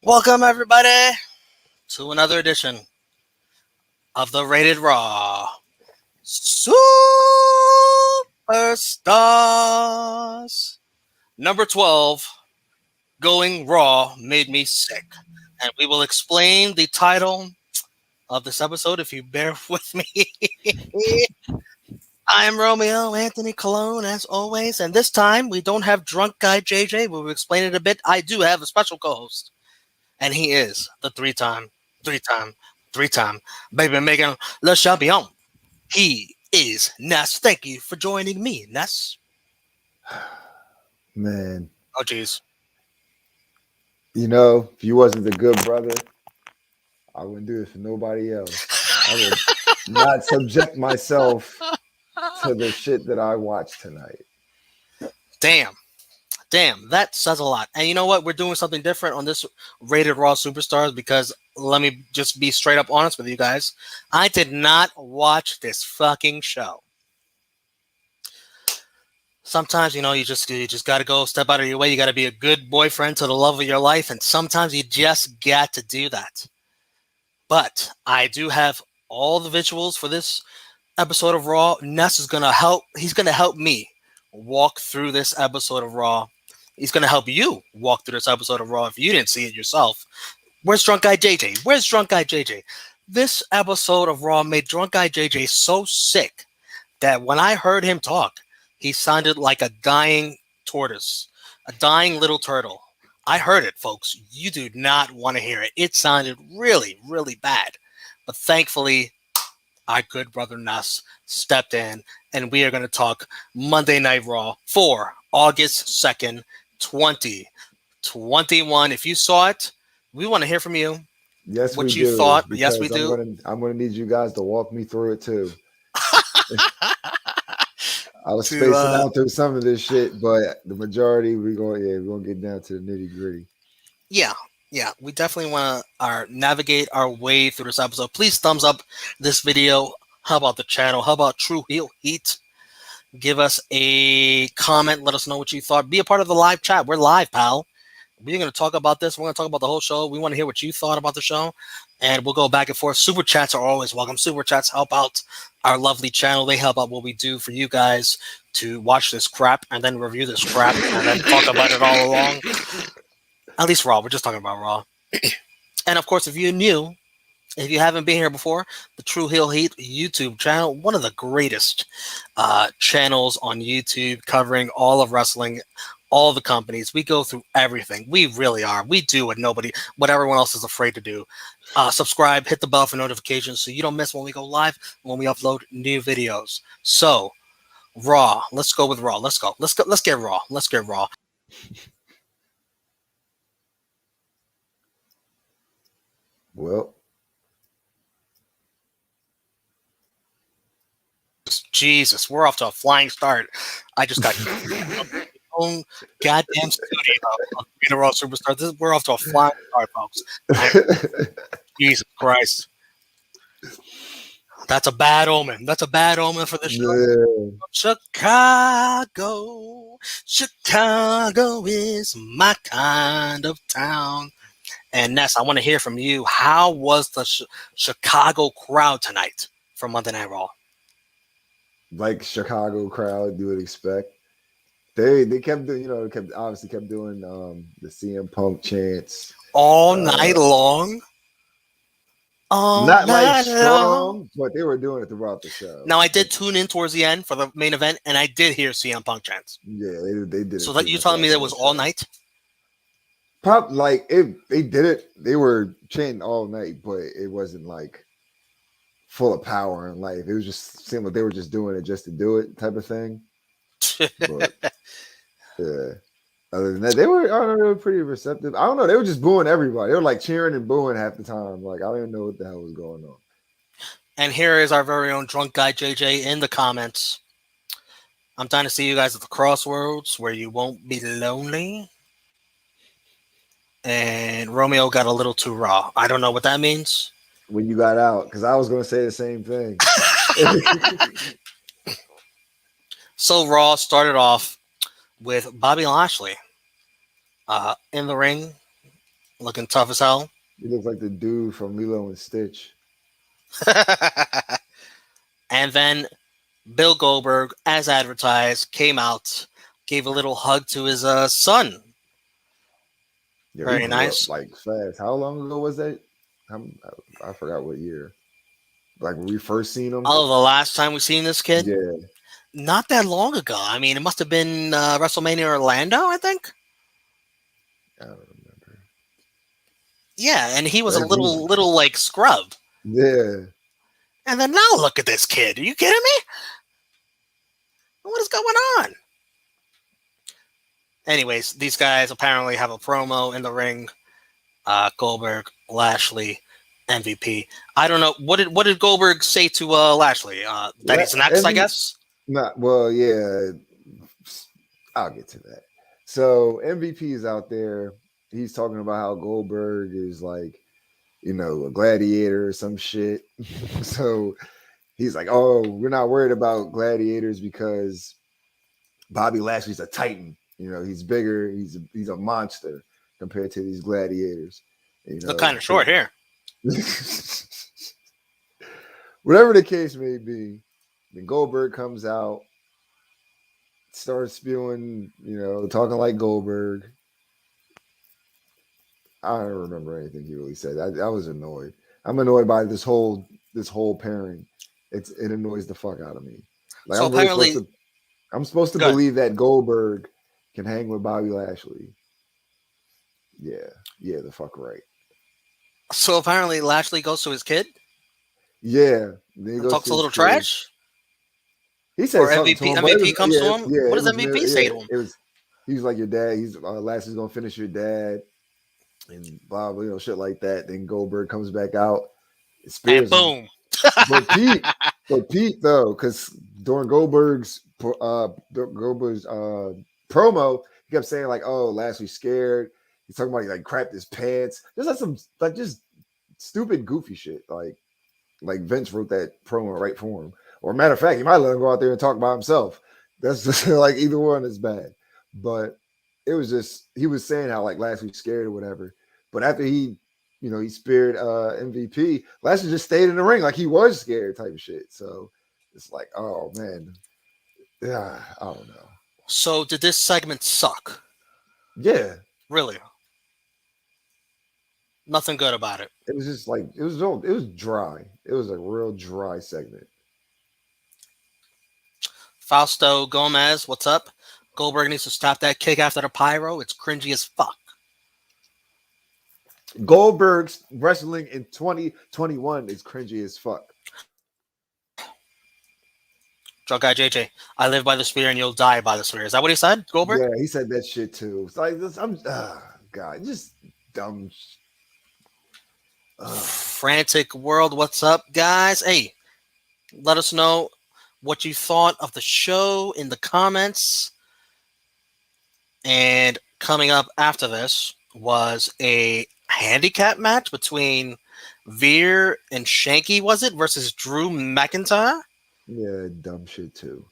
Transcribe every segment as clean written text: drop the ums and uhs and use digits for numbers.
Welcome, everybody, to another edition of the Rated Raw Superstars. Number 12, Going Raw Made Me Sick. And we will explain the title of this episode if you bear with me. I am Romeo Anthony Colon, as always. And this time, we don't have drunk guy JJ. We'll explain it a bit. I do have a special co-host. And he is the three-time baby making Le Champion. He is Ness. Thank you for joining me, Ness. Man. Oh, jeez. You know, if you wasn't the good brother, I wouldn't do this for nobody else. I would not subject myself to the shit that I watched tonight. Damn, that says a lot. And you know what? We're doing something different on this Rated Raw Superstars because let me just be straight up honest with you guys. I did not watch this fucking show. Sometimes, you just got to go step out of your way. You got to be a good boyfriend to the love of your life. And sometimes you just got to do that. But I do have all the visuals for this episode of Raw. Ness is going to help. He's going to help me walk through this episode of Raw. He's going to help you walk through this episode of Raw if you didn't see it yourself. Where's Drunk Guy JJ? This episode of Raw made Drunk Guy JJ so sick that when I heard him talk, he sounded like a dying tortoise, a dying little turtle. I heard it, folks. You do not want to hear it. It sounded really, really bad. But thankfully, our good brother Ness stepped in, and we are going to talk Monday Night Raw for August 2nd, 2021. If you saw it, we want to hear from you. Yes, what we you do, thought. Yes, we do. I'm gonna need you guys to walk me through it too. I was spacing out through some of this shit, but the majority we're gonna get down to the nitty gritty. Yeah, we definitely want to navigate our way through this episode. Please thumbs up this video. How about the channel? How about True Heel Heat? Give us a comment. Let us know what you thought. Be a part of the live chat. We're live, pal. We're going to talk about this. We're going to talk about the whole show. We want to hear what you thought about the show. And we'll go back and forth. Super chats are always welcome. Super chats help out our lovely channel. They help out what we do for you guys to watch this crap and then review this crap and then talk about it all along. At least Raw. We're just talking about Raw. And of course, if you're new, if you haven't been here before, the True Heel Heat YouTube channel, one of the greatest channels on YouTube covering all of wrestling, all the companies. We go through everything. We really are. We do what everyone else is afraid to do. Subscribe, hit the bell for notifications so you don't miss when we go live, when we upload new videos. So, Raw. Let's go with Raw. Let's go. Let's get Raw. Let's get Raw. Well, Jesus, we're off to a flying start. I just got own goddamn studio of Rated Raw Superstars. We're off to a flying start, folks. Jesus Christ. That's a bad omen. That's a bad omen for the show. Yeah. Chicago is my kind of town. And Ness, I want to hear from you. How was the Chicago crowd tonight for Monday Night Raw? Like Chicago crowd you would expect. They kept doing, kept doing the CM Punk chants all night long. Not like strong, but they were doing it throughout the show. Now I did tune in towards the end for the main event, and I did hear CM Punk chants. Yeah, they did. So that you telling me that was all night? They did it. They were chanting all night, but it wasn't like full of power and life. It was just seemed like they were just doing it just to do it, type of thing. But yeah. Other than that, they were pretty receptive. I don't know. They were just booing everybody. They were like cheering and booing half the time. Like, I don't even know what the hell was going on. And here is our very own drunk guy, JJ, in the comments. I'm trying to see you guys at the crossroads where you won't be lonely. And Romeo got a little too raw. I don't know what that means. When you got out, because I was going to say the same thing. So Raw started off with Bobby Lashley in the ring looking tough as hell. He looks like the dude from Lilo and Stitch. And then Bill Goldberg, as advertised, came out, gave a little hug to his son. Yo, he Very grew up nice. like fast. How long ago was that? I forgot what year. Like when we first seen him. Oh, the last time we seen this kid? Yeah, Not that long ago. I mean, it must have been WrestleMania Orlando, I think. I don't remember. Yeah, and he was a That dude, little like scrub. yeah. And then now look at this kid. Are you kidding me? What is going on? Anyways, these guys apparently have a promo in the ring. Goldberg, Lashley, MVP. I don't know what did Goldberg say to Lashley? That he's next, I guess. Not well, yeah. I'll get to that. So MVP is out there. He's talking about how Goldberg is like, a gladiator or some shit. So he's like, "Oh, we're not worried about gladiators because Bobby Lashley's a titan. He's bigger. He's a monster compared to these gladiators. Look kind of short here. Whatever the case may be, then Goldberg comes out, starts spewing, talking like Goldberg. I don't remember anything he really said. I was annoyed. I'm annoyed by this whole pairing. It annoys the fuck out of me. Like So apparently, I'm supposed to believe that Goldberg can hang with Bobby Lashley. Yeah, the fuck right. So apparently, Lashley goes to his kid. Yeah, then he And goes talks to a his little kid. trash. He said Or something to MVP. him. MVP comes to him. What does MVP say to him? He's like your dad. He's Lashley's gonna finish your dad, and blah blah, shit like that. Then Goldberg comes back out, And spears him. boom. But Pete though, because during Goldberg's promo, he kept saying like, "Oh, Lashley's scared." He's talking about he like crapped his pants. Just like some like just stupid goofy shit. Like Vince wrote that promo right for him. Or matter of fact, he might let him go out there and talk by himself. That's just like either one is bad. But it was just he was saying how like Lashley's scared or whatever. But after he speared MVP, Lashley just stayed in the ring like he was scared type of shit. So it's like, oh man. Yeah, I don't know. So did this segment suck? Yeah. Really? Nothing good about it. It was just like it was dry. It was a real dry segment. Fausto Gomez, what's up? Goldberg needs to stop that kick after the pyro. It's cringy as fuck. Goldberg's wrestling in 2021 is cringy as fuck. Drug guy JJ, I live by the spear and you'll die by the spear. Is that what he said, Goldberg? Yeah, he said that shit too. It's like this, God, just dumb. Frantic World, what's up, guys? Hey, let us know what you thought of the show in the comments. And coming up after this was a handicap match between Veer and Shanky, was it, versus Drew McIntyre? Yeah, dumb shit too.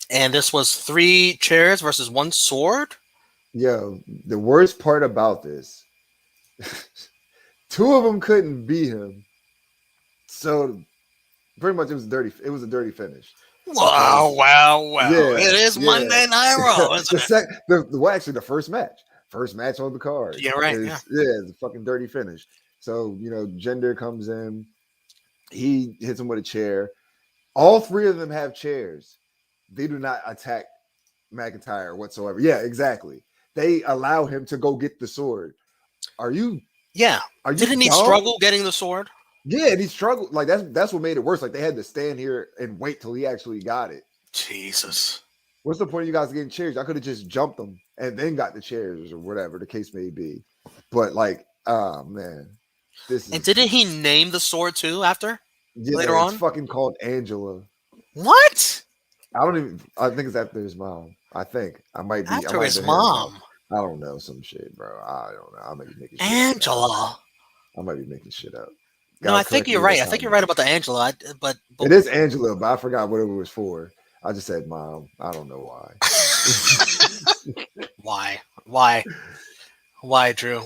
And this was 3 chairs versus 1 sword. Yo, the worst part about this, 2 of them couldn't beat him. So pretty much it was a dirty finish. Wow. Yeah, It is Monday Night Raw, isn't it? Actually, the first match on the card. Yeah, right. It's a fucking dirty finish. So, Jinder comes in, he hits him with a chair. All 3 of them have chairs. They do not attack McIntyre whatsoever. Yeah, exactly. They allow him to go get the sword. Are you? Yeah. Didn't he struggle getting the sword? Yeah, and he struggled. Like that's what made it worse. Like they had to stand here and wait till he actually got it. Jesus. What's the point of you guys getting chairs? I could have just jumped them and then got the chairs or whatever the case may be. But like, oh man, And didn't he name the sword too after? Yeah, later on? It's fucking called Angela. What? I think it's after his mom. I think I might be after his mom. I don't know some shit, bro. I don't know. I might be making shit Angela. up. I might be making shit up. No, I think you're right. I think you're right about the Angela. But it is Angela, but I forgot what it was for. I just said mom. I don't know why. Why, Drew?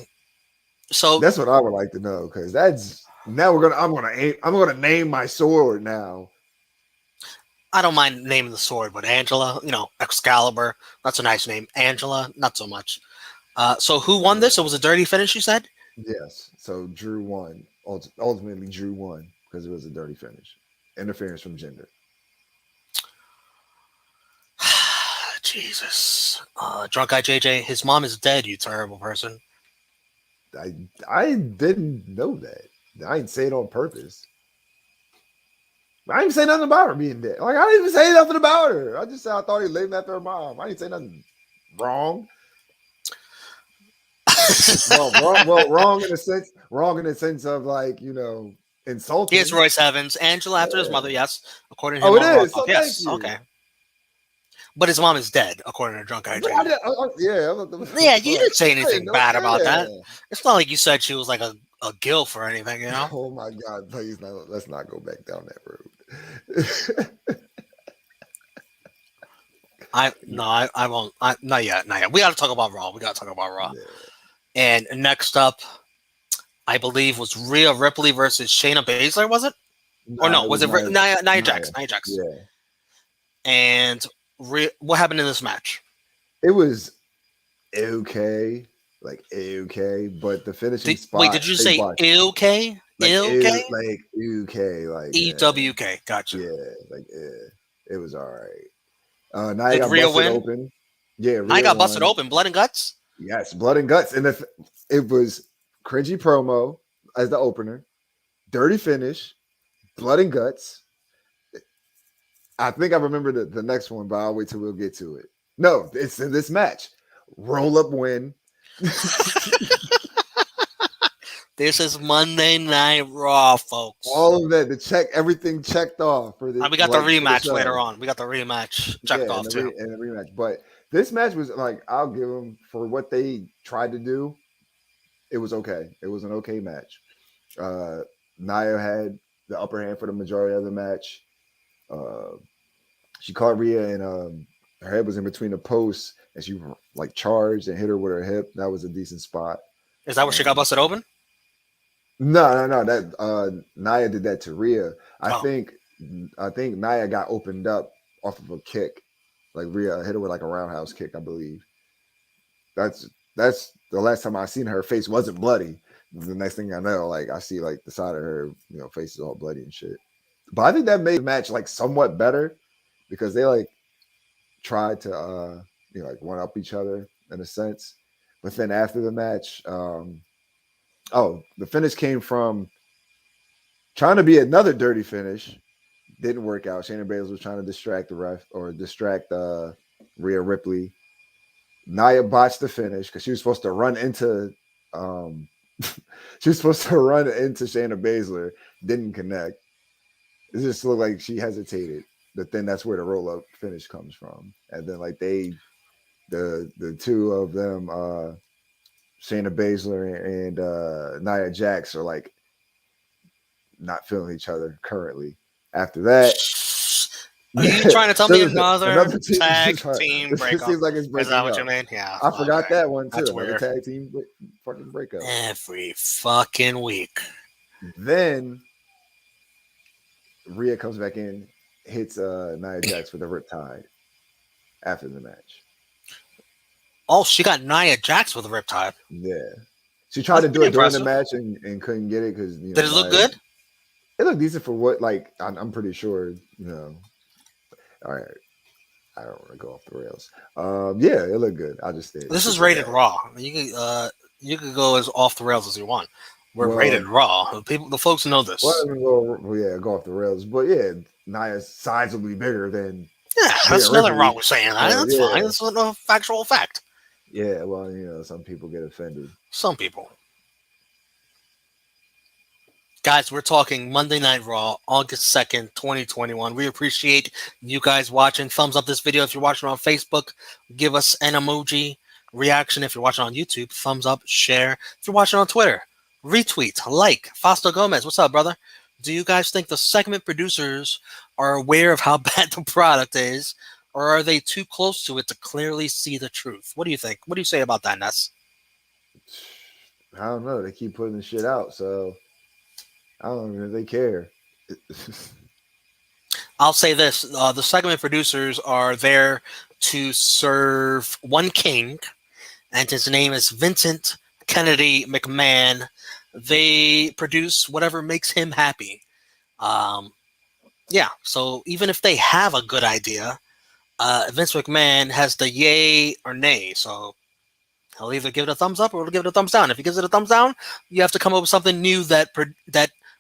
So That's what I would like to know, because that's now I'm gonna name my sword now. I don't mind naming the sword, but Angela, Excalibur, that's a nice name. Angela, not so much. So who won this? It was a dirty finish, you said? Yes. So Drew won. Ultimately, Drew won because it was a dirty finish. Interference from gender. Jesus. Drunk guy JJ, his mom is dead, you terrible person. I didn't know that. I didn't say it on purpose. I didn't say nothing about her being dead. Like I didn't even say nothing about her. I just said I thought he lived after her mom. I didn't say nothing wrong. Wrong in the sense, of like Here's insulting. Royce Evans. Angela after his Yeah. mother, yes. According to Oh, him it on Raw is. Talk. So thank Yes, you. okay. But his mom is dead, according to Drunk Guy But I JJ. did. Yeah. What the Yeah, you fuck? didn't say I didn't anything know. bad about that. Yeah. It's not like you said she was like a gilf or anything. Oh my God! Please, let's not go back down that road. I won't. Not yet. Not yet. We got to talk about Raw. We got to talk about Raw. Yeah. And next up, I believe was Rhea Ripley versus Shayna Baszler. Was it? Or no? Nah, it Was was it Nia. Nia Nia. Jax? Nia Jax. Yeah. And what happened in this match? It was okay, like okay, but the finishing Wait, spot did you they say botched. okay? Okay? Like okay, like EWK. Gotcha. yeah, like it was all right. Nia Did got Rhea busted win? open. Yeah, Nia Rhea got busted won. open. Blood and guts. Yes, blood and guts, and it was cringy promo as the opener, dirty finish, blood and guts. I think I remember the next one, but I'll wait till we'll get to it. No, it's in this match. Roll up win. This is Monday Night Raw, folks. All of that, everything checked off for the And we got the for the rematch later show. on. We got the rematch checked Yeah, off too. and the rematch. But this match was like I'll give them for what they tried to do. It was okay. It was an okay match. Uh, Nia had the upper hand for the majority of the match. Uh, she caught Rhea and her head was in between the posts, and she like charged and hit her with her hip. That was a decent spot. Is that where she got Um, busted open? no. That Nia did that to Rhea. I Oh, think I think Nia got opened up off of a kick. Like Rhea hit her with like a roundhouse kick, I believe. That's the last time I seen her face wasn't bloody. The next thing I know, like I see like the side of her, face is all bloody and shit. But I think that made the match like somewhat better because they like tried to like one up each other in a sense. But then after the match, the finish came from trying to be another dirty finish. Didn't work out. Shayna Baszler was trying to distract the ref or distract Rhea Ripley. Nia botched the finish because she was supposed to run into she was supposed to run into Shayna Baszler, didn't connect. It just looked like she hesitated. But then that's where the roll up finish comes from. And then like the two of them, Shayna Baszler and Nia Jax are like not feeling each other currently. After that, are you trying to tell me another another team. tag team It breakup? seems like it's Is that breaking what you up. mean? Yeah. I Okay. forgot that one too. That's Another weird. tag team fucking breakup. Every fucking week. Then Rhea comes back in, hits Nia Jax with a riptide after the match. Oh, she got Nia Jax with a riptide. Yeah. She tried That's to do pretty it during the impressive. match and couldn't get it because Did it look Nia. good? It looked decent for what like I'm pretty sure. All right, I don't want to go off the rails. Yeah, it looked good. I'll just This stick is with rated that. raw. You could go as off the rails as you want. We're rated Well, raw. The folks know this. go off the rails, but yeah, Nia's sizably bigger than Yeah, Rhea that's nothing Ripley. wrong with saying that. So That's fine. It's a factual fact. yeah. Well, some people get offended. Some people. Guys, we're talking Monday Night Raw, August 2nd, 2021. We appreciate you guys watching. Thumbs up this video if you're watching on Facebook. Give us an emoji reaction if you're watching on YouTube. Thumbs up, share. If you're watching on Twitter, retweet, like. Fausto Gomez, what's up, brother? Do you guys think the segment producers are aware of how bad the product is, or are they too close to it to clearly see the truth? What do you think? What do you say about that, Ness? I don't know. They keep putting the shit out, so I don't even know if they care. I'll say this: the segment producers are there to serve one king, and his name is Vincent Kennedy McMahon. They produce whatever makes him happy. Um, yeah, so even if they have a good idea, Vince McMahon has the yay or nay. So he'll either give it a thumbs up or he'll give it a thumbs down. If he gives it a thumbs down, you have to come up with something new that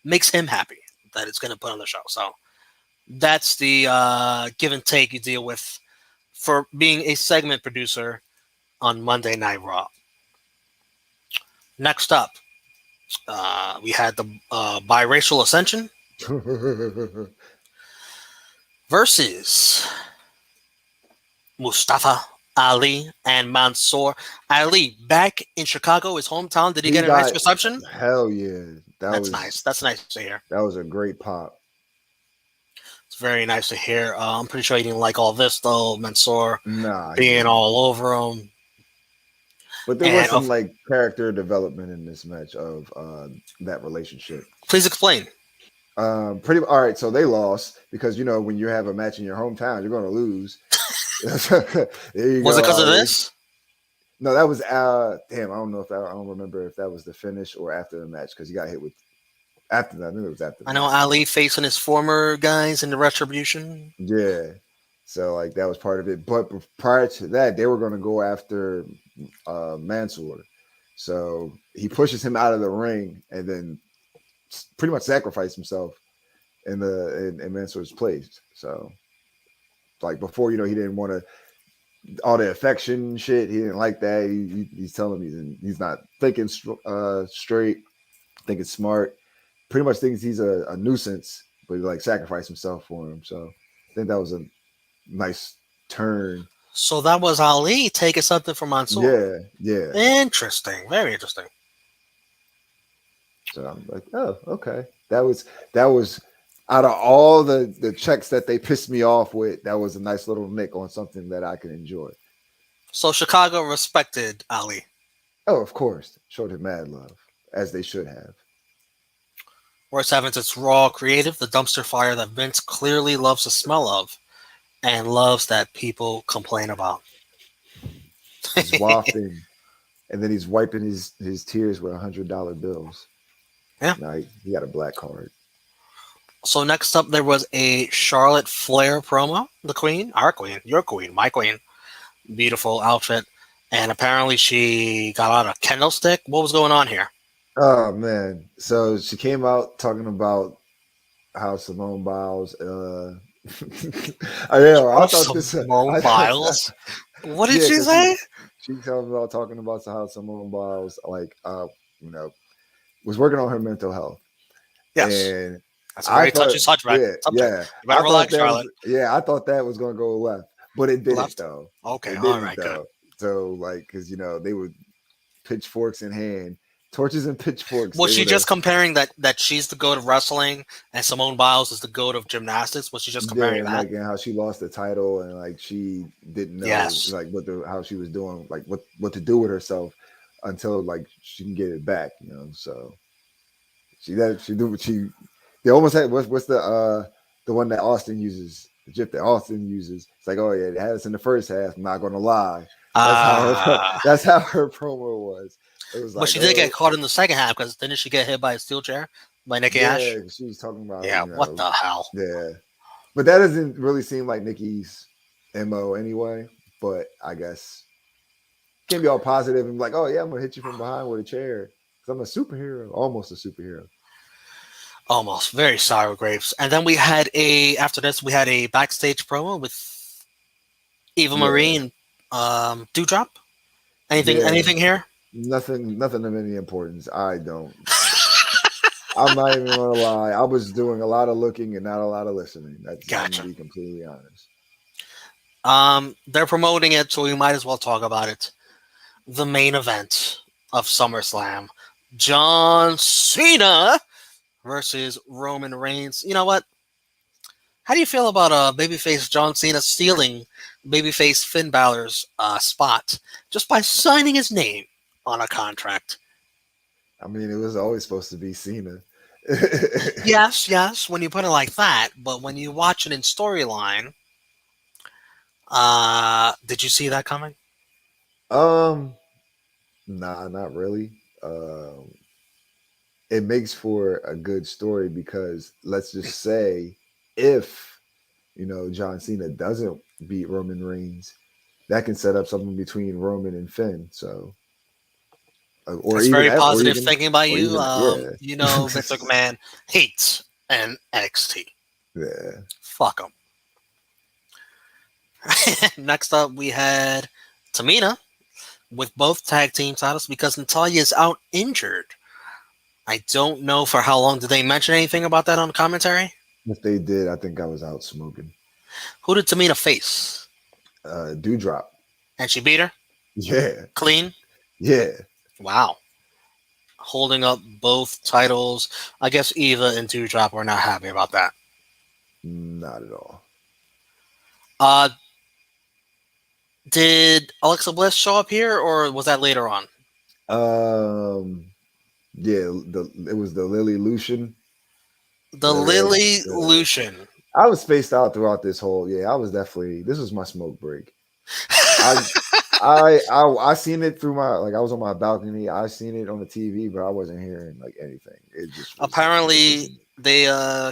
makes him happy, that it's going to put on the show. So that's the give and take you deal with for being a segment producer on Monday Night Raw. Next up, we had the biracial ascension versus Mustafa Ali and Mansoor Ali back in Chicago, his hometown. Did he He get a nice got reception? hell yeah. That's nice. That's nice to hear. That was a great pop. It's very nice to hear. I'm pretty sure he didn't like all this though. Mansoor Nah, he being didn't. all over him, But there was and some like character development in this match of that relationship. please explain. Pretty all right. So they lost because you know when you have a match in your hometown, you're going to lose. There you Was it go, because of Ali. this? No, that was damn. I don't know if I don't remember if that was the finish or after the match because he got hit with after that. I think it was after the I know match. Ali facing his former guys in the Retribution. Yeah. So like that was part of it. But prior to that, they were going to go after Mansoor. So he pushes him out of the ring and then pretty much sacrificed himself in Mansoor's place. So like before, you know, he didn't want to all the affection shit. He didn't like that. He's telling me he's not thinking straight, thinking smart. Pretty much thinks he's a nuisance, but he like sacrificed himself for him. So I think that was a nice turn. So that was Ali taking something from Mansoor. Yeah, yeah. Interesting. Very interesting. So I'm like, oh, okay. That was out of all the checks that they pissed me off with, that was a nice little nick on something that I can enjoy. So Chicago respected Ali. Oh, of course. Showed him mad love, as they should have. Royce Evans, it's raw, creative, the dumpster fire that Vince clearly loves the smell of and loves that people complain about. He's wafting, and then he's wiping his tears with $100 bills. Yeah. Now he got a black card. So next up, there was a Charlotte Flair promo. The queen, our queen, your queen, my queen. Beautiful outfit. And apparently she got out a kendo stick. What was going on here? Oh man! So she came out talking about how Simone Biles. I know. I thought this. Simone I thought, Biles. What did yeah, she because say? she told about talking about how Simone Biles, like, you know, was working on her mental health, Yes. and That's a I very thought, touchy subject. yeah, You better relax, Charlotte. I thought that was going to go left, but it didn't Left? though. Okay, It all didn't right, good. though. So like, because you know they would pitchforks in hand, torches and pitchforks. Was They she would have. just comparing that she's the goat of wrestling and Simone Biles is the goat of gymnastics? Was she just Yeah, comparing and that? like and how she lost the title and like she didn't know Yes. like how she was doing, like what to do with herself until like she can get it back, you know. So she do what she they almost had what's the one that Austin uses, the gif that Austin uses. It's like, oh yeah, it had us in the first half. I'm not gonna lie. Uh, That's how her promo was. It was but like, she did oh get caught in the second half because didn't she get hit by a steel chair by Nikki yeah, ASH? she was talking about, Yeah, you what know, the hell? yeah. But that doesn't really seem like Nikki's MO anyway. But I guess can't be all positive and be like, oh yeah, I'm gonna hit you from behind with a chair because I'm a superhero, almost a superhero. Almost very sour grapes. And then we had after this we had a backstage promo with Eva Marie Yeah, and Dewdrop. yeah, Anything here? nothing of any importance. I don't. I'm not even gonna lie. I was doing a lot of looking and not a lot of listening. I'm gonna Gotcha. be completely honest. They're promoting it, so we might as well talk about it. The main event of SummerSlam: John Cena versus Roman Reigns. You know what? How do you feel about babyface John Cena stealing babyface Finn Balor's spot just by signing his name on a contract? I mean, it was always supposed to be Cena. Yes, yes, when you put it like that, but when you watch it in storyline, did you see that coming? um, nah, not really. Um, it makes for a good story because let's just say if John Cena doesn't beat Roman Reigns, that can set up something between Roman and Finn. So, or That's even, very or positive even, thinking by or you. even, yeah, Vince McMahon hates an NXT. yeah. Fuck him. Next up, we had Tamina with both tag team titles because Natalia is out injured. I don't know for how long. Did they mention anything about that on the commentary? If they did, I think I was out smoking. Who did Tamina face? Dewdrop. And she beat her Yeah, clean. yeah. Wow. Holding up both titles. I guess Eva and Dewdrop were not happy about that. Not at all. Uh, did Alexa Bliss show up here, or was that later on? Um, yeah, it was the Lily Lucian, The whatever they. Lily Lucian. I was spaced out throughout this whole. Yeah, I was definitely. This was my smoke break. I, I seen it through my I was on my balcony. I seen it on the TV, but I wasn't hearing like anything. It just was. Apparently, they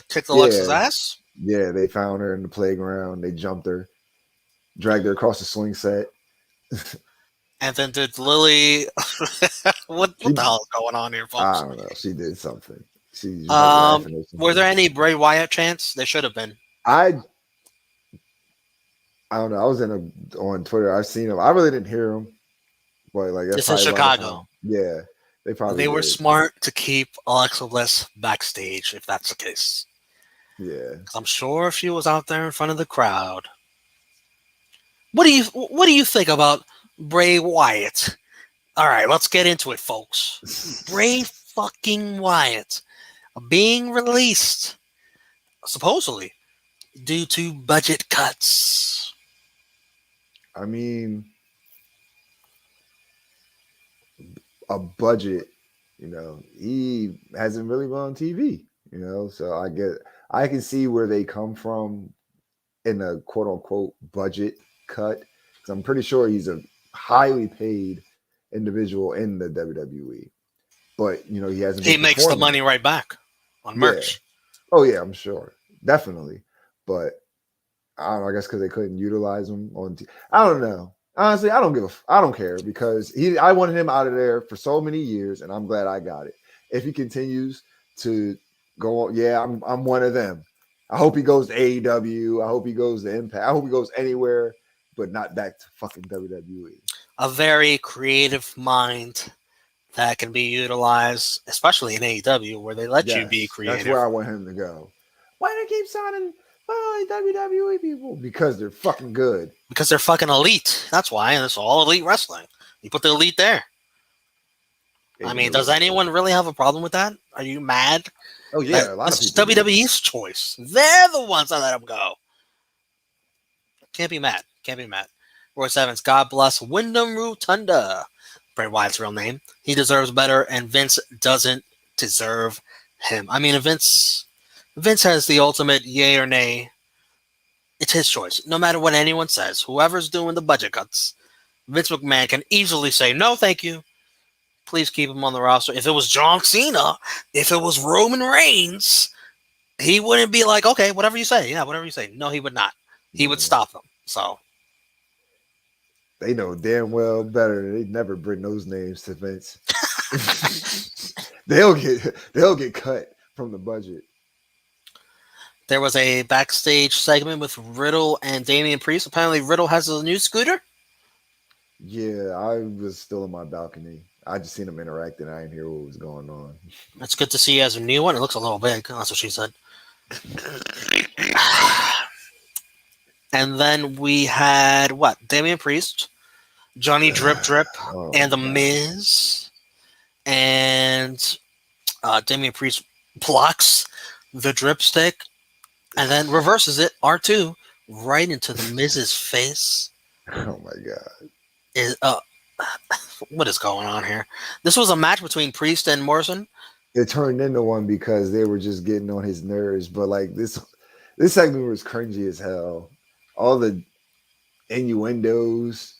kicked Alexa's Yeah, ass. yeah. They found her in the playground. They jumped her, dragged her across the swing set. And then did Lily? What the She, hell is going on here, I folks? don't know. She did something. She was like laughing or Were there something. any Bray Wyatt chants? There should have been. I I don't know. I was on Twitter. I've seen them. I really didn't hear them, but like that's This is probably a lot of Chicago. time. Yeah, they probably They were did. smart to keep Alexa Bliss backstage, if that's the case. Yeah. 'Cause I'm sure if she was out there in front of the crowd. What do you think about Bray Wyatt? All right, let's get into it, folks. Bray fucking Wyatt being released supposedly due to budget cuts. I mean, a budget. He hasn't really been on TV. So I can see where they come from in a quote unquote budget cut. Because I'm pretty sure he's a highly paid individual in the WWE, but he hasn't He been makes the performing. money right back on Yeah. merch. Oh yeah, I'm sure, definitely. But I don't know. I guess because they couldn't utilize him on. I don't know. Honestly, I don't care because I wanted him out of there for so many years, and I'm glad I got it. If he continues to go on, yeah, I'm one of them. I hope he goes to AEW. I hope he goes to Impact. I hope he goes anywhere, but not back to fucking WWE. A very creative mind that can be utilized, especially in AEW, where they let you be Yes, that's where creative I want him to go. Why do they keep signing WWE people? Because they're fucking good. because they're fucking elite. That's why, and it's all elite wrestling. You put the elite there. I mean, does Ignorant. anyone really have a problem with that? Are you mad Oh that yeah, a lot of this is people do. WWE's choice? They're the ones that let him go. Can't be mad. Can't be mad. Royce Evans, God bless Wyndham Rotunda. Bray Wyatt's real name. He deserves better, and Vince doesn't deserve him. I mean, Vince has the ultimate yay or nay. It's his choice. No matter what anyone says, whoever's doing the budget cuts, Vince McMahon can easily say, no, thank you. Please keep him on the roster. If it was John Cena, if it was Roman Reigns, he wouldn't be like, okay, whatever you say. Yeah, whatever you say. No, he would not. He would Yeah. stop them. So They know damn well better. They never bring those names to Vince. they'll get cut from the budget. there was a backstage segment with Riddle and Damian Priest. Apparently, Riddle has a new scooter. Yeah, I was still in my balcony. I just seen them interacting. I didn't hear what was going on. That's good to see he has a new one. It looks a little big. That's what she said. And then we had what? Damian Priest, Johnny Drip Drip, Oh and my The god. Miz. And Damian Priest blocks the dripstick and then reverses it, R2, right into The Miz's face. Oh my god. Is What is going on here? This was a match between Priest and Morrison. It turned into one because they were just getting on his nerves. But like this segment was cringy as hell. All the innuendos,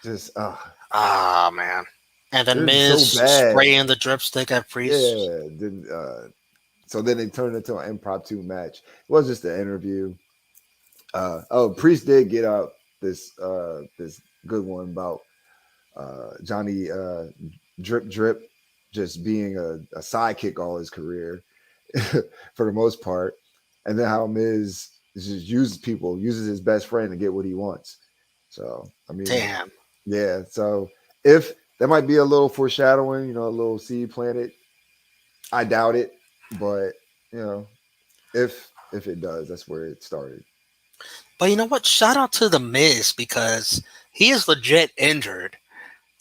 just Ah, man. And then they're just Miz so bad. spraying the dripstick at Priest. Yeah. So then it turned into an impromptu match. It was just an interview. Priest did get out this good one about Johnny Drip Drip just being a sidekick all his career for the most part, and then how Miz just uses his best friend to get what he wants. So I mean, Damn. yeah. So if that might be a little foreshadowing, a little seed planted. I doubt it, but you know, if it does, that's where it started. But you know what? Shout out to the Miz because he is legit injured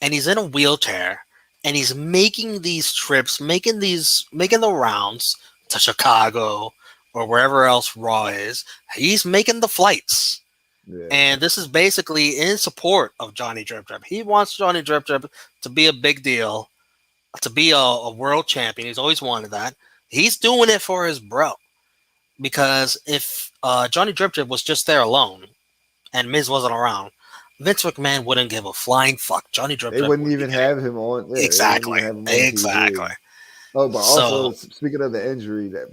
and he's in a wheelchair and he's making these trips, making the rounds to Chicago or wherever else Raw is. He's making the flights. Yeah, And this is basically in support of Johnny Drip Drip. He wants Johnny Drip Drip to be a big deal, to be a world champion. He's always wanted that. He's doing it for his bro. Because if Johnny Drip Drip was just there alone and Miz wasn't around, Vince McMahon wouldn't give a flying fuck. Johnny Drip they Drip wouldn't would be even getting have him on. Yeah, they wouldn't exactly, even have him on exactly. TV. Oh, but also So, speaking of the injury, that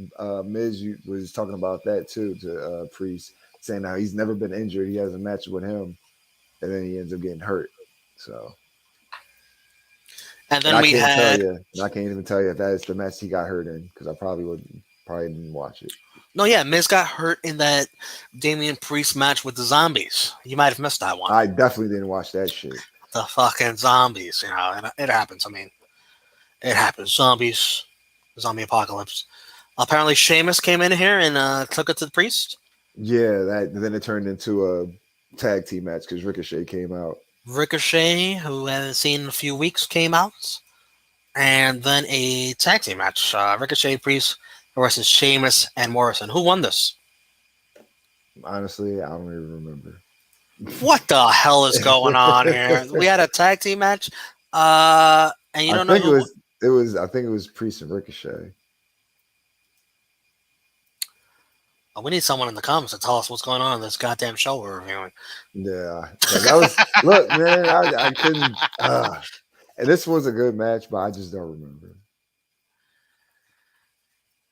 was talking about that too to Priest, saying how he's never been injured. He has a match with him, and then he ends up getting hurt. So, and and then I we can't tell had you, and I can't even tell you if that is the match he got hurt in because I probably didn't watch it. no, yeah, Miz got hurt in that Damian Priest match with the zombies. You might have missed that one. I definitely didn't watch that shit. The fucking zombies, and it happens. I mean, it happens. Zombies, zombie apocalypse. Apparently, Sheamus came in here and took it to the Priest. Yeah, that then it turned into a tag team match because Ricochet came out. Ricochet, who I haven't seen in a few weeks, came out. And then a tag team match. Ricochet, Priest versus Sheamus and Morrison. Who won this? Honestly, I don't even remember. What the hell is going on here? We had a tag team match, and you I don't know think who. I think it was Priest and Ricochet. We need someone in the comments to tell us what's going on in this goddamn show we're reviewing. Yeah, because I was look, man, I couldn't. And this was a good match, but I just don't remember.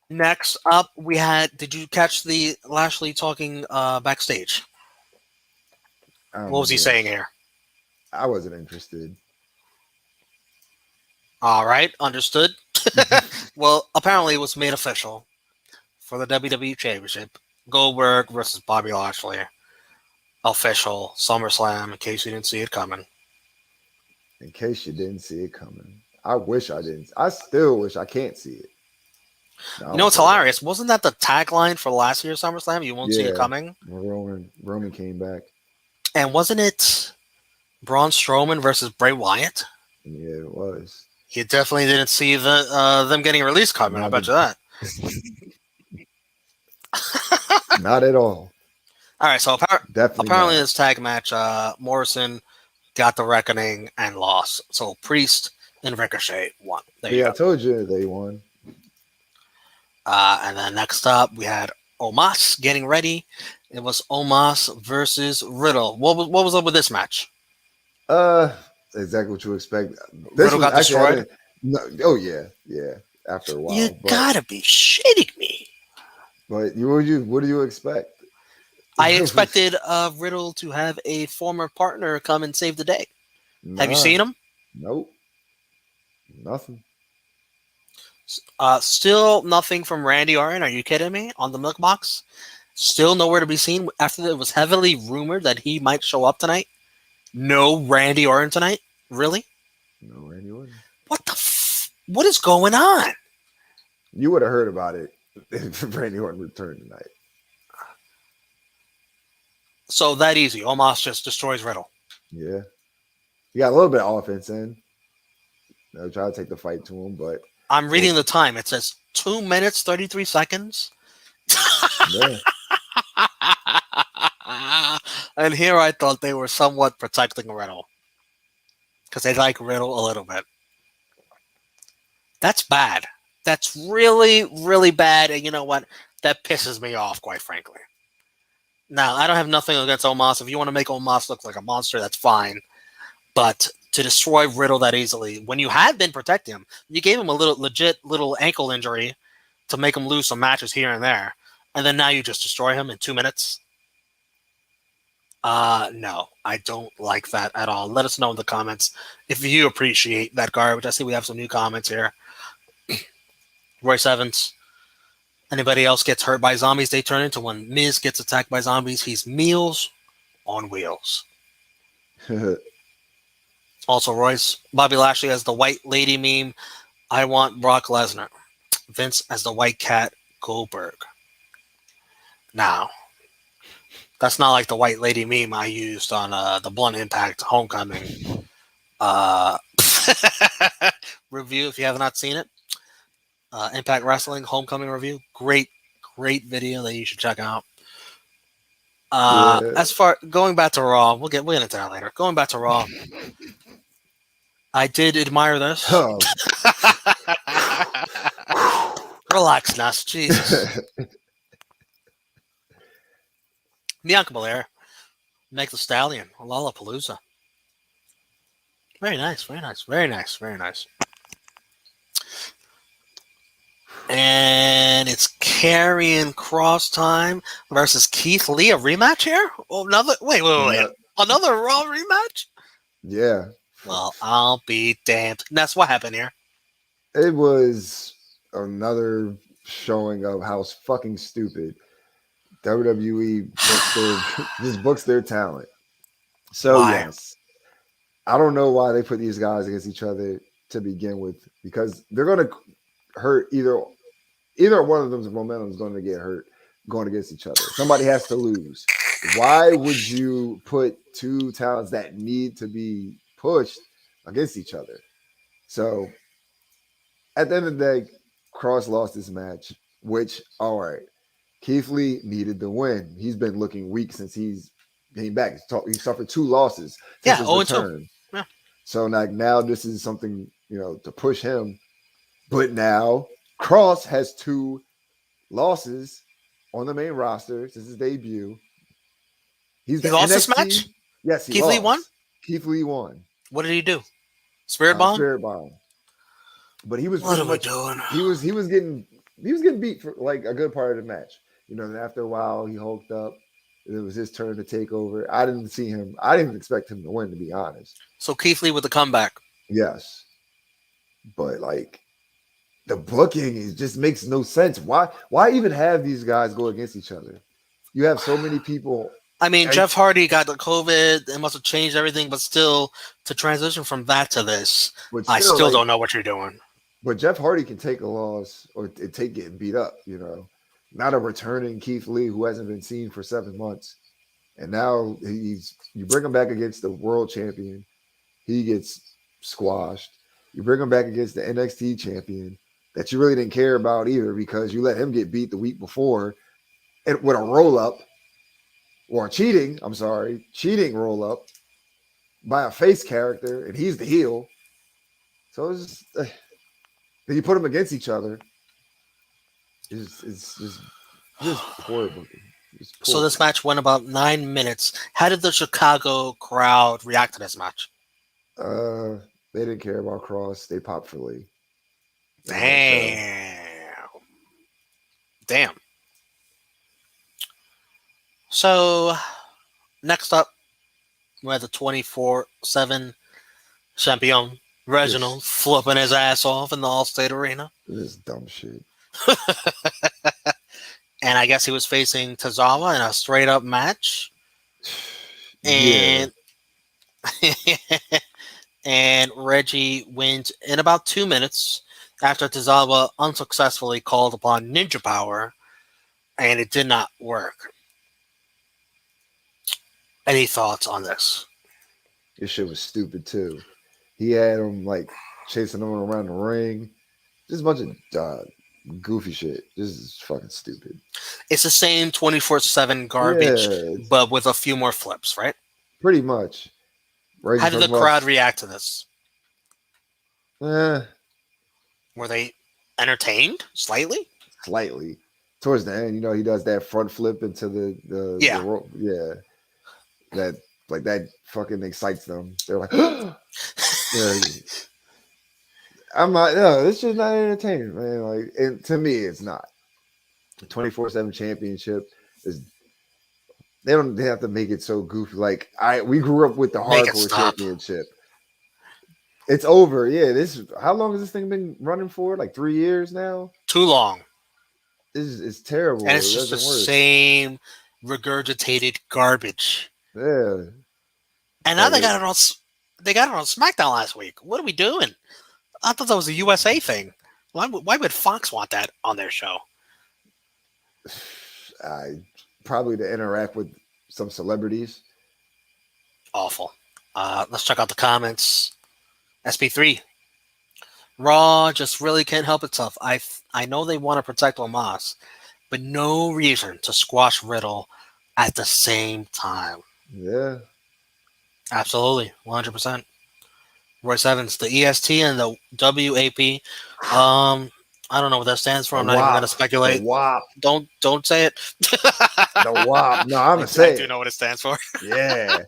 Next up, we had. Did you catch the Lashley talking backstage? I don't What was he remember that. saying here? I wasn't interested. All right, understood. Well, apparently it was made official for the WWE Championship. Goldberg versus Bobby Lashley. Official SummerSlam, in case you didn't see it coming. In case you didn't see it coming, I wish I didn't. I still wish I can't see it. No, I You know don't what's say that. hilarious? Wasn't that the tagline for last year's SummerSlam? You won't see it Yeah, coming. when Roman came back. And wasn't it Braun Strowman versus Bray Wyatt? Yeah, it was. You definitely didn't see them getting released coming. I Not bet the, you that. not at all. All right, so Definitely apparently not. this tag match, Morrison got the reckoning and lost. So Priest and Ricochet won. There you Yeah, I go. told you they won. And then next up, we had Omos getting ready. It was Omos versus Riddle. What was up with this match? Uh, exactly what you expect. This Riddle was got actually I destroyed. didn't. No, oh yeah, yeah. After a You while, gotta be shitting me. but what do you expect? I expected Riddle to have a former partner come and save the day. Have you Nah, seen him? nope, nothing. Still nothing from Randy Orton. Are you kidding me? On the milk box? Still nowhere to be seen after it was heavily rumored that he might show up tonight. No Randy Orton tonight? Really? No, Randy Orton. What is going on? You would have heard about it if Randy Orton returned tonight. So that easy. Omos just destroys Riddle. Yeah, he got a little bit of offense in. Try to take the fight to him, but I'm reading well, the time. It says 2 minutes, 33 seconds. yeah, And here I thought they were somewhat protecting Riddle. because they like Riddle a little bit. That's bad. That's really, really bad. And you know what? That pisses me off, quite frankly. Now, I don't have nothing against Omos. If you want to make Omos look like a monster, that's fine. But to destroy Riddle that easily, when you had been protecting him, you gave him a legit little ankle injury to make him lose some matches here and there, and then now you just destroy him in 2 minutes. No, I don't like that at all. Let us know in the comments if you appreciate that garbage. I see we have some new comments here. Royce Evans. Anybody else gets hurt by zombies, they turn into when Miz gets attacked by zombies. He's Meals on Wheels. Also, Royce. Bobby Lashley as the white lady meme. I want Brock Lesnar. Vince as the white cat Goldberg. Now, that's not like the white lady meme I used on the Blunt Impact Homecoming review. If you have not seen it, Impact Wrestling Homecoming review. Great video that you should check out. Yeah. As far going back to Raw, we'll get into that later. Going back to Raw, I did admire this. Oh. Relax, Ness. Jesus. Bianca Belair, Meg the Stallion, Lollapalooza. Very nice, very nice, very nice, very nice. And it's Karrion Kross time versus Keith Lee. A rematch here? Oh, wait. Another Raw rematch? Yeah. Well, I'll be damned. That's what happened here. It was another showing of how fucking stupid WWE books their talent. So Why? yes, I don't know why they put these guys against each other to begin with, because they're going to hurt either one of them's momentum is going to get hurt going against each other. Somebody has to lose. Why would you put two talents that need to be pushed against each other? So at the end of the day, Cross lost this match, which, all right, Keith Lee needed the win. He's been looking weak since he's came back. He suffered 2 losses since his return. Yeah. So now this is something, to push him. But now Cross has 2 losses on the main roster since his debut. He lost this match? Yes, he Keith lost. Lee won? Keith Lee won. What did he do? Spirit Bomb? Spirit Bomb. But he was what are we doing? He was getting beat for like a good part of the match. And after a while he hulked up. It was his turn to take over. I didn't expect him to win, to be honest. So Keith Lee with the comeback. Yes. But like the booking just makes no sense. Why even have these guys go against each other? You have so many people. I mean, Jeff Hardy got the COVID. It must have changed everything, but still, to transition from that to this, I still don't know what you're doing. But Jeff Hardy can take a loss or take getting beat up, Not a returning Keith Lee who hasn't been seen for 7 months. And now you bring him back against the world champion. He gets squashed. You bring him back against the NXT champion that you really didn't care about either, because you let him get beat the week before and with a roll-up or cheating roll-up by a face character, and he's the heel. So it's just, then you put them against each other. It's just poor booking. So this match went about 9 minutes. How did the Chicago crowd react to this match? They didn't care about Cross. They popped for Lee. Damn. So next up, we had the 24/7 champion Reginald flipping his ass off in the Allstate Arena. This dumb shit. And I guess he was facing Tozawa in a straight up match. And and Reggie wins in about 2 minutes after Tozawa unsuccessfully called upon Ninja Power, and it did not work. Any thoughts on this? This shit was stupid too. He had him like chasing him around the ring. Just a bunch of goofy shit. This is fucking stupid. It's the same 24/7 garbage, but with a few more flips, right? Pretty much. How did the crowd react to this? Eh, Were they entertained slightly? slightly. Towards the end, he does that front flip into the Yeah. rope. Yeah, that like that fucking excites them. They're like, yeah, I'm not. No, it's just not entertaining, man. Like, and to me, it's not. 24/7 championship is. They have to make it so goofy. Like we grew up with the Make it hardcore stop. championship. It's over. Yeah, this. How long has this thing been running for? Like 3 years now. Too long. It's And terrible. it's It just the doesn't work. same regurgitated garbage. Yeah, And now like they got it on. They got it on SmackDown last week. What are we doing? I thought that was a USA thing. Why would Fox want that on their show? I probably to interact with some celebrities. Awful. Let's check out the comments. SP3. Raw just really can't help itself. I know they want to protect Omos, but no reason to squash Riddle at the same time. Yeah, Absolutely, 100%. Royce Evans, the EST and the WAP. Um, I don't know what that stands for. the I'm not even going to WAP, the speculate. WAP, Don't say it. the WAP. No, I'm gonna I say do it. know what it stands for. Yeah,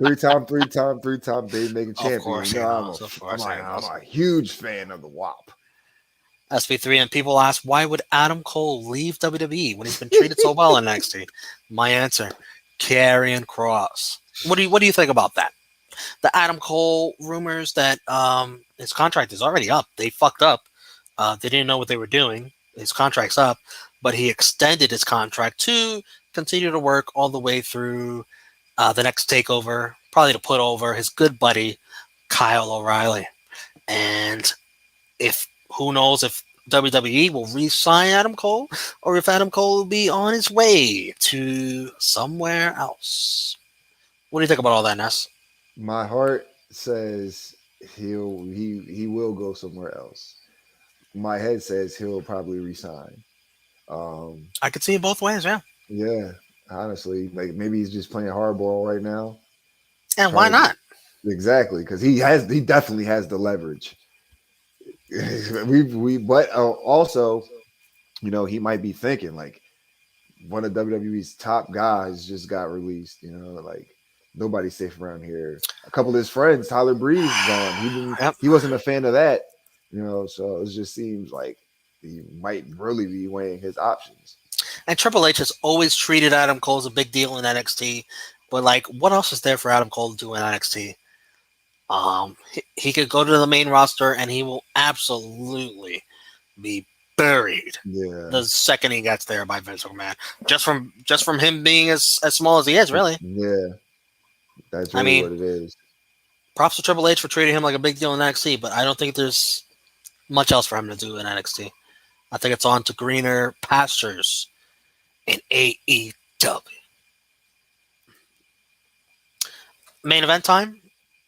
three-time baby making Of champion. course he knows. Of I'm course he I'm knows. a huge fan of the WAP. SP3 and people ask why would Adam Cole leave WWE when he's been treated so well in NXT? My answer: Karrion Cross. What do you think about that? The Adam Cole rumors that his contract is already up. They fucked up. They didn't know what they were doing. His contract's up, but he extended his contract to continue to work all the way through the next takeover, probably to put over his good buddy Kyle O'Reilly. And if who knows if WWE will re-sign Adam Cole or if Adam Cole will be on his way to somewhere else. What do you think about all that, Ness? My heart says he will go somewhere else. My head says he'll probably resign. Um, I could see it both ways, yeah. yeah, honestly, like maybe he's just playing hardball right now, And why trying to not? exactly because he definitely has the leverage. But also, he might be thinking like one of WWE's top guys just got released. Like nobody's safe around here. A couple of his friends, Tyler Breeze, gone. Yep. He wasn't a fan of that. So it just seems like he might really be weighing his options. And Triple H has always treated Adam Cole as a big deal in NXT. But like, what else is there for Adam Cole to do in NXT? He could go to the main roster and he will absolutely be buried Yeah, the second he gets there by Vince McMahon. Just from him being as small as he is, really. yeah, that's I really mean, what it is. props to Triple H for treating him like a big deal in NXT, but I don't think there's much else for him to do in NXT. I think it's on to greener pastures in AEW. Main event time: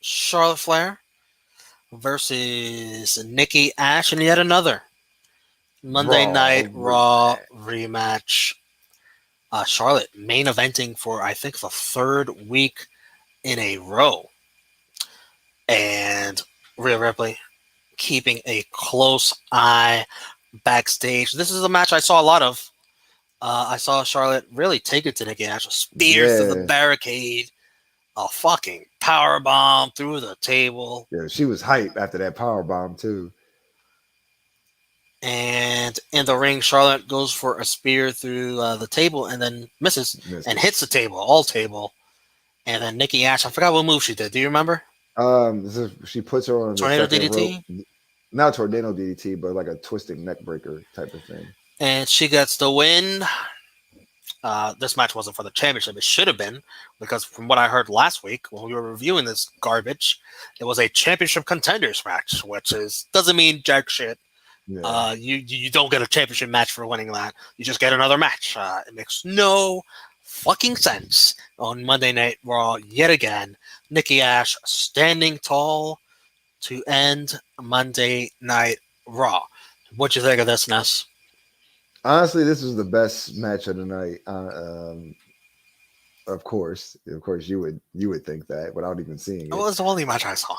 Charlotte Flair versus Nikki ASH, and yet another Monday Raw Night Raw rematch. rematch. Charlotte main eventing for I think the third week in a row, and Rhea Ripley keeping a close eye backstage. This is a match I saw a lot of. I saw Charlotte really take it to Nikki ASH, a spear through the Yeah, barricade, a fucking power bomb through the table, yeah, she was hype after that power bomb too. and in the ring, Charlotte goes for a spear through the table and then misses and hits Misses. the table, all table. And then Nikki ASH, I forgot what move she did. Do you remember? She puts her on the Tornado second rope, DDT, not tornado DDT, but like a twisting neck breaker type of thing. and she gets the win. This match wasn't for the championship. It should have been, because from what I heard last week when we were reviewing this garbage, it was a championship contenders match, which doesn't mean jack shit. Yeah, You don't get a championship match for winning that. You just get another match. It makes no fucking sense. On Monday Night Raw, yet again, Nikki ASH standing tall to end Monday Night Raw. What'd you think of this, Ness? honestly, this was the best match of the night. Of course, you would think that without even seeing It it. was the only match I saw.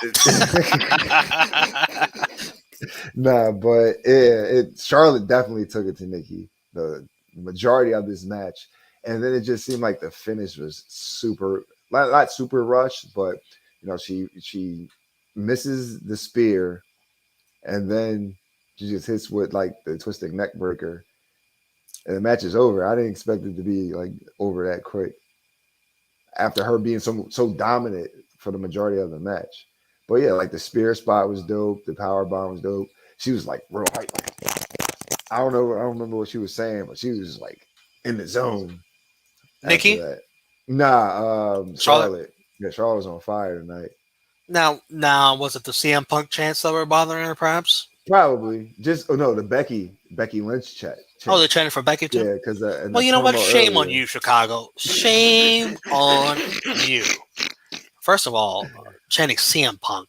Nah, but Charlotte definitely took it to Nikki the majority of this match, and then it just seemed like the finish was super, not super rushed, but she misses the spear, and then she just hits with like the twisting neck breaker, and the match is over. I didn't expect it to be like over that quick after her being so dominant for the majority of the match. But yeah, like the spear spot was dope. The power bomb was dope. She was like real hype. I don't know. I don't remember what she was saying, but she was like in the zone after Nikki, that. Nah, Charlotte. Charlotte. Yeah, Charlotte was on fire tonight. Now, was it the CM Punk chants that were bothering her? Perhaps. Probably just no, the Becky Lynch Oh, they're chant. chanting for Becky too. Yeah, because in Well, the you know what? promo Shame on earlier. you, Chicago. Shame on you. First of all, chanting CM Punk.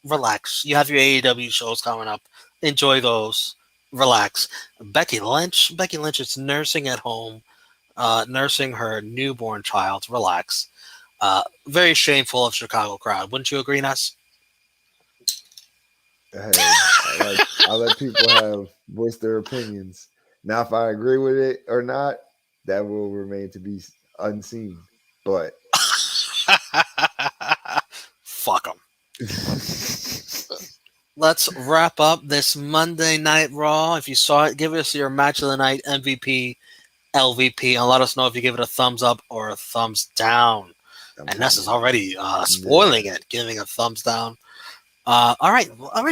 Relax. You have your AEW shows coming up. Enjoy those. Relax. Becky Lynch. Becky Lynch is nursing at home, nursing her newborn child. Relax. Very shameful of Chicago crowd. Wouldn't you agree, Ness? Hey, I let people have voice their opinions. Now, if I agree with it or not, that will remain to be unseen. But Fuck them. Let's wrap up this Monday Night Raw. If you saw it, give us your match of the night MVP, LVP, and let us know if you give it a thumbs up or a thumbs down. And Ness is already yeah, spoiling it, giving a thumbs down. All right,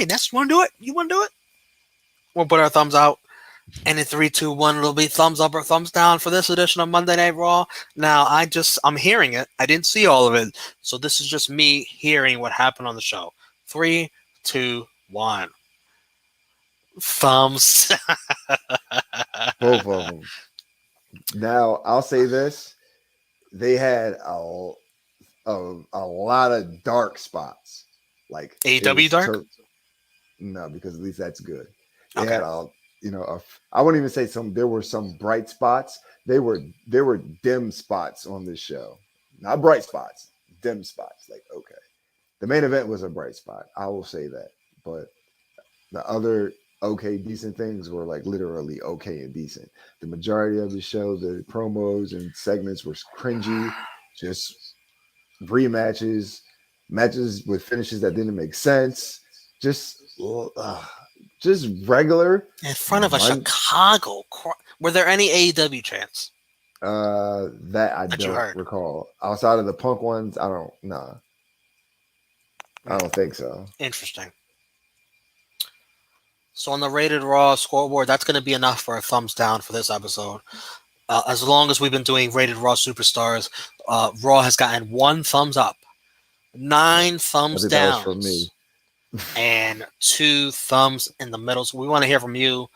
Ness, you want to do it? You want to do it? We'll put our thumbs out. And in 3, 2, 1, it'll be thumbs up or thumbs down for this edition of Monday Night Raw. Now, I'm hearing it. I didn't see all of it. So this is just me hearing what happened on the show. 3, 2, 1. Thumbs. both of them. Now, I'll say this: they had a lot of dark spots. Like it AW was Dark? no, because at least that's good. They Okay. had I wouldn't even say some. There were some bright spots. There were dim spots on this show, not bright spots, dim spots. Like okay, the main event was a bright spot. I will say that, but the other okay, decent things were like literally okay and decent. The majority of the show, the promos and segments were cringy, just rematches, matches with finishes that didn't make sense, just uh, just regular. In front of a Chicago. Were there any AEW chants That I that you don't heard? recall. Outside of the Punk ones, I don't. Nah, I Hmm, don't think so. interesting. So on the Rated Raw scoreboard, that's going to be enough for a thumbs down for this episode. As long as we've been doing Rated Raw Superstars, Raw has gotten 1 thumbs up, 9 I thumbs think that was from me. downs, and 2 thumbs in the middle. So we want to hear from you.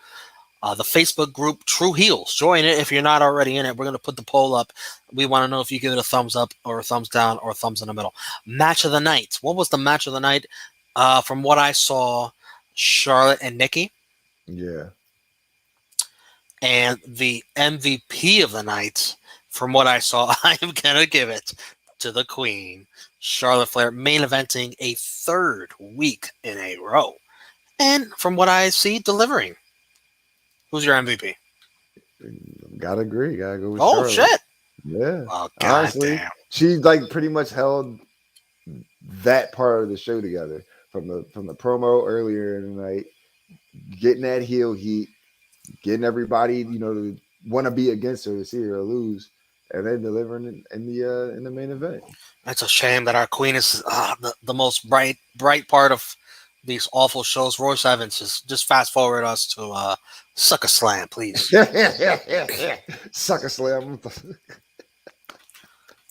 The Facebook group True Heels. Join it if you're not already in it. We're going to put the poll up. We want to know if you give it a thumbs up or a thumbs down or a thumbs in the middle. Match of the night. What was the match of the night? From what I saw, Charlotte and Nikki. Yeah, And the MVP of the night, from what I saw, I am going to give it to the Queen, Charlotte Flair, main eventing a 3rd week in a row. And from what I see, delivering. Who's your MVP? gotta agree. Gotta go with Oh, Charlotte. shit. Yeah, Oh, honestly, goddamn. she like pretty much held that part of the show together from the promo earlier in the night, getting that heel heat, getting everybody to want to be against her to see her lose, and then delivering in the main event. It's a shame that our Queen is the most bright part of these awful shows. Royce Evans, just fast forward us to Sucker Slam, please. Sucker slam.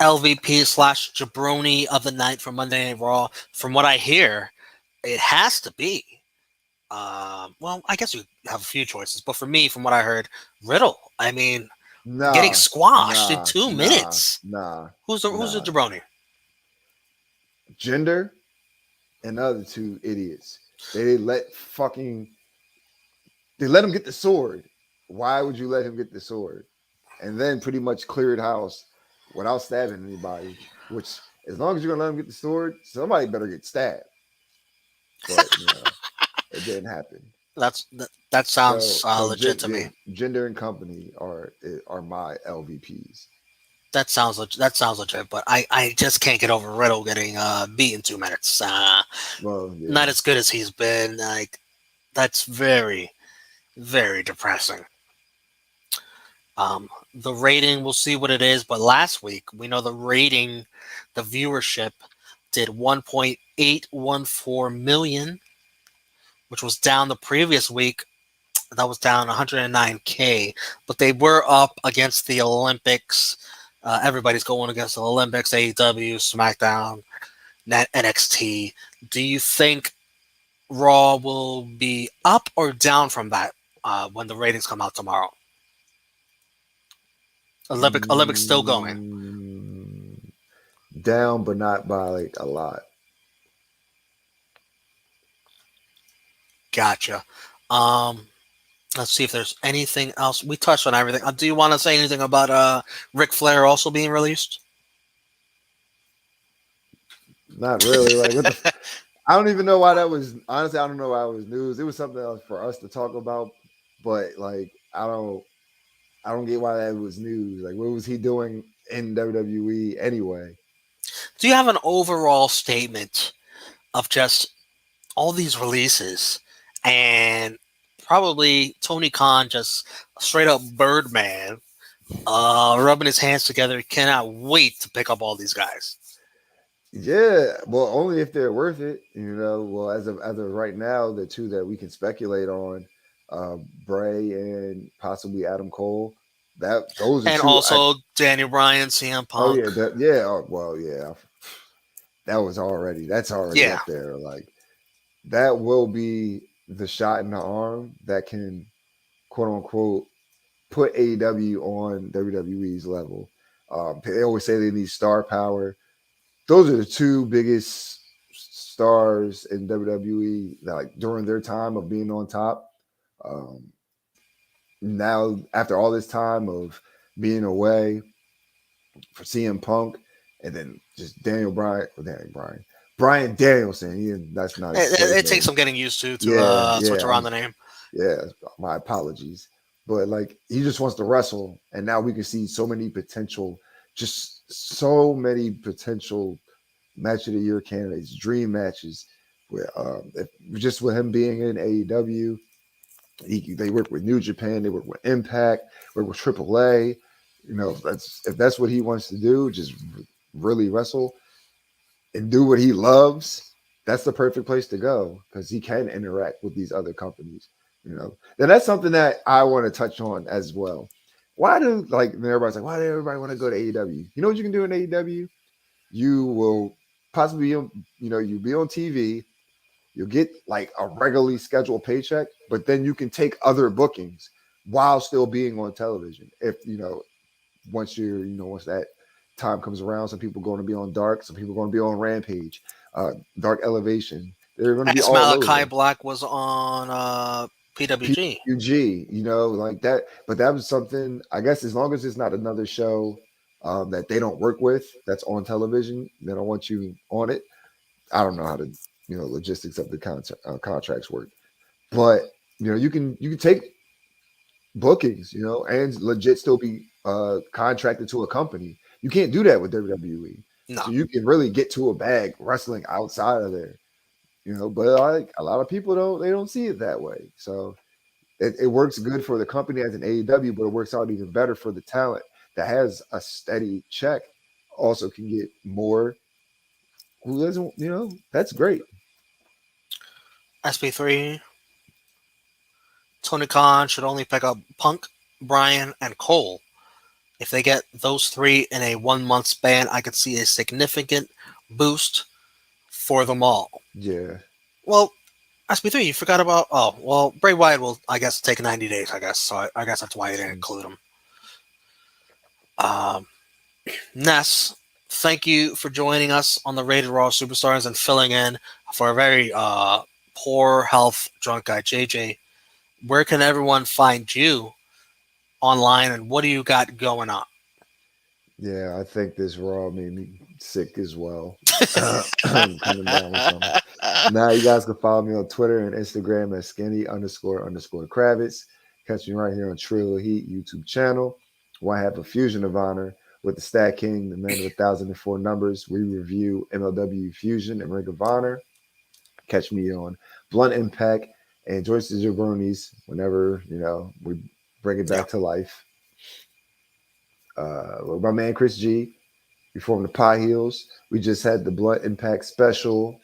LVP slash jabroni of the night from Monday Night Raw. From what I hear, it has to be. Well, I guess you have a few choices, but for me, from what I heard, Riddle. I mean, getting Nah, squashed in nah, 2 minutes. nah, Who's the nah. jabroni? Gender and the other two idiots. They let fucking they let him get the sword. Why would you let him get the sword? And then pretty much cleared house. without stabbing anybody. Which, as long as you're gonna let them get the sword, somebody better get stabbed. But it didn't happen. That sounds So legit to me. Gender and company are my LVPs. That sounds legit, but I just can't get over Riddle getting beat in 2 minutes. Well, Not yeah. as good as he's been. Like that's very very depressing. The rating, we'll see what it is, but last week we know the viewership did 1.814 million, which was down the previous week. That was down 109K, but they were up against the Olympics. Everybody's going against the Olympics, AEW, SmackDown, NXT. Do you think Raw will be up or down from that when the ratings come out tomorrow? Olympics still going. Mm, down, but not by like a lot. Gotcha. Um, let's see if there's anything else. We touched on everything. Do you want to say anything about Ric Flair also being released? Not really. Like what the. I don't even know why that was. Honestly, I don't know why it was news. It was something else for us to talk about, but like I don't get why that was news. Like, what was he doing in WWE anyway? Do you have an overall statement of just all these releases and probably Tony Khan just straight up Birdman, rubbing his hands together? He cannot wait to pick up all these guys. Yeah, well, only if they're worth it. Well, as of right now, the two that we can speculate on, Bray and possibly Adam Cole. That those are And two. also Daniel Bryan, CM Oh Punk. yeah, yeah. Oh, well, yeah. That's already Yeah. up there. Like that will be the shot in the arm that can quote unquote put AEW on WWE's level. They always say they need star power. Those are the two biggest stars in WWE that, like during their time of being on top. Um, Now, after all this time of being away for CM Punk, and then just Brian Danielson. That's not his It, first it takes name. some getting used to Yeah, switch yeah. around the name. Yeah, my apologies. But like he just wants to wrestle, and now we can see so many potential match of the year candidates, dream matches. Just with him being in AEW, they work with New Japan, they work with Impact, work with AAA. If that's what he wants to do, just really wrestle and do what he loves, that's the perfect place to go because he can interact with these other companies. Then that's something that I want to touch on as well. Why do like everybody's like, why do everybody want to go to AEW? You know what you can do in AEW? You will possibly you be on TV, you'll get like a regularly scheduled paycheck, but then you can take other bookings while still being on television. If once that time comes around, some people are going to be on Dark, some people are going to be on Rampage, Dark Elevation. They're going to be Ex all Malachi over. Black was on PWG. PUG, like that. But that was something, I guess, as long as it's not another show that they don't work with that's on television, they don't want you on it. I don't know how to, logistics of the contracts work, but you can take bookings, and legit still be contracted to a company. You can't do that with WWE. No. So you can really get to a bag wrestling outside of there, but like a lot of people don't see it that way. So it works good for the company as an AEW, but it works out even better for the talent that has a steady check, also can get more. Who doesn't, that's great. SP3, Tony Khan should only pick up Punk, Bryan, and Cole. If they get those three in a 1 month span, I could see a significant boost for them all. Yeah. Well, SP3, you forgot about. Oh, well, Bray Wyatt will, I guess, take 90 days, I guess. So I guess that's why you didn't include him. Um, Ness, thank you for joining us on the Rated Raw Superstars and filling in for a very poor health drunk guy, JJ. Where can everyone find you online and what do you got going on? Yeah, I think this Raw made me sick as well. Coming down with something. Now you guys can follow me on Twitter and Instagram at skinny__Kravitz. Catch me right here on Trill Heat YouTube channel. Where I have a fusion of honor with the Stat King, the man of 1,004 numbers. We review MLW Fusion and Ring of Honor. Catch me on Blunt Impact and Joyce the Jabronis whenever we bring it Yeah. back to life. With my man Chris G. We formed the Pie Heels. We just had the Blunt Impact special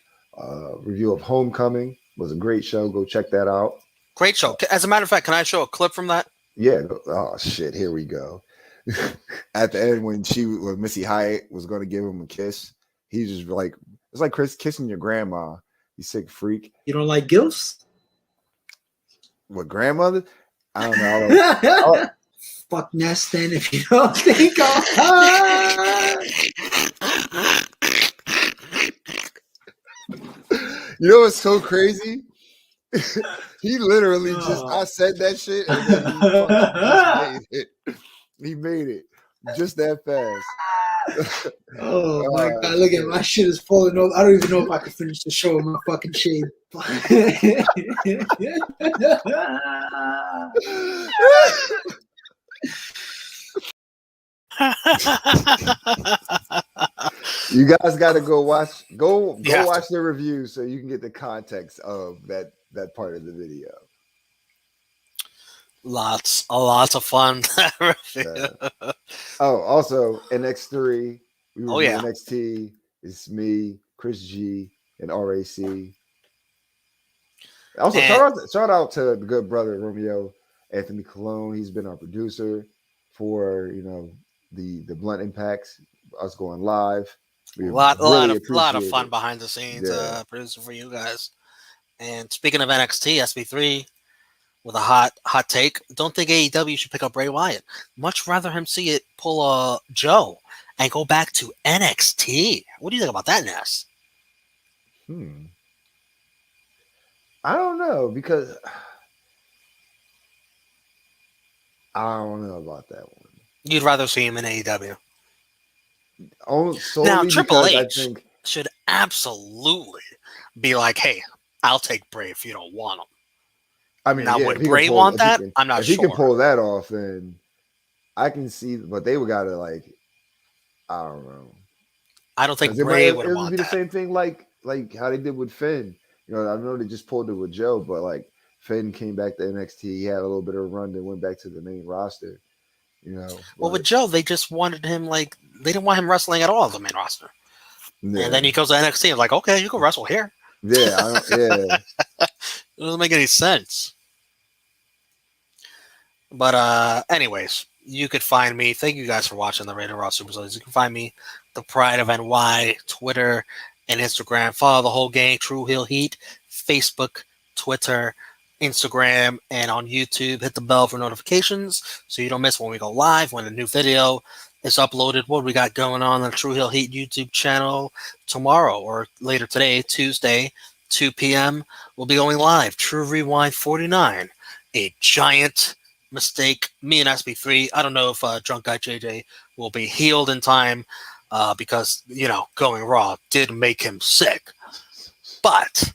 review of Homecoming. It was a great show. Go check that out. Great show. As a matter of fact, can I show a clip from that? Yeah. Oh shit. Here we go. At the end, when Missy Hyatt was going to give him a kiss, he's just like, it's like Chris kissing your grandma. You sick freak. You don't like gilfs? What, grandmother? I don't know. Fuck Ness then if you don't think I'll... You know what's so crazy? He literally I said that shit and then he just made it. He made it just that fast. Oh my god, look at my shit is falling over. I don't even know if I can finish the show with my fucking shade. You guys got to go watch the review so you can get the context of that part of the video. Lots of fun. Oh, also NX3. We review yeah. NXT. It's me, Chris G, and RAC. Also, shout out to the good brother Romeo Anthony Colon. He's been our producer for the Blunt Impacts, us going live. A lot of fun behind the scenes producer for you guys. And speaking of NXT, SB3 with a hot take. Don't think AEW should pick up Bray Wyatt. Much rather him see it pull a Joe and go back to NXT. What do you think about that, Ness? I don't know, because I don't know about that one. You'd rather see him in AEW. Now, Triple H should absolutely be like, hey, I'll take Bray if you don't want him. I mean, now, would Bray want that? I'm not sure. If he can pull that off, then I can see, but they would gotta I don't know. I don't think Bray would want that. It would be the same thing like how they did with Finn. I know they just pulled it with Joe, but Finn came back to NXT. He had a little bit of a run, then went back to the main roster. Well, with Joe, they just wanted him they didn't want him wrestling at all on the main roster. Yeah. And then he goes to NXT and okay, you can wrestle here. Yeah, It doesn't make any sense. But anyways, you could find me. Thank you guys for watching the Rated Raw Super Stories. You can find me, the Pride of NY, Twitter and Instagram. Follow the whole gang, True Heel Heat, Facebook, Twitter, Instagram, and on YouTube. Hit the bell for notifications so you don't miss when we go live, when a new video is uploaded. What we got going on the True Heel Heat YouTube channel tomorrow or later today, Tuesday, 2 p.m. We'll be going live. True Rewind 49, a giant mistake. Me and SB3. I don't know if Drunk Guy JJ will be healed in time because going Raw did make him sick, but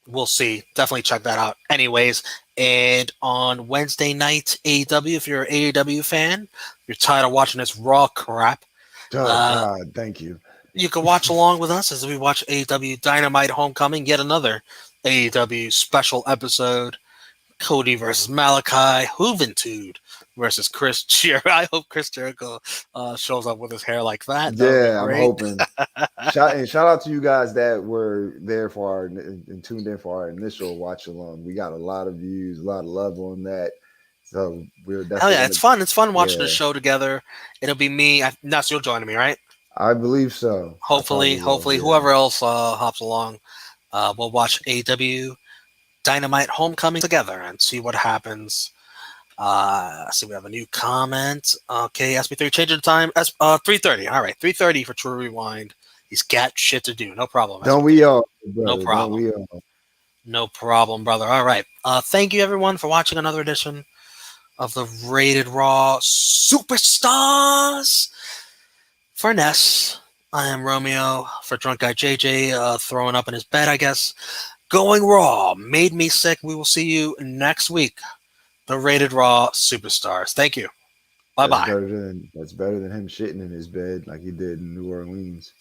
we'll see. Definitely check that out. Anyways, and on Wednesday night, AEW, if you're an AEW fan, you're tired of watching this Raw crap. God, thank you. You can watch along with us as we watch AEW Dynamite Homecoming, yet another AEW special episode. Cody versus Malachi, Juventud versus Chris Jericho. I hope Chris Jericho shows up with his hair like that. Yeah, I'm hoping. Shout out to you guys that were there for and tuned in for our initial watch along. We got a lot of views, a lot of love on that. So we're definitely. Hell yeah, it's fun. It's fun watching the show together. It'll be me. Ness, you're joining me, right? I believe so. Hopefully, whoever else hops along, we'll watch AEW Dynamite Homecoming together and see what happens. See, we have a new comment. Okay, SB3, change the time. 3:30. All right, 3:30 for True Rewind. He's got shit to do. No problem. Don't we all? No problem. No problem, brother. All right. Thank you, everyone, for watching another edition of the Rated Raw Superstars. For Ness, I am Romeo. For Drunk Guy JJ, throwing up in his bed, I guess. Going Raw made me sick. We will see you next week. The Rated Raw Superstars. Thank you. Bye-bye. That's better than him shitting in his bed like he did in New Orleans.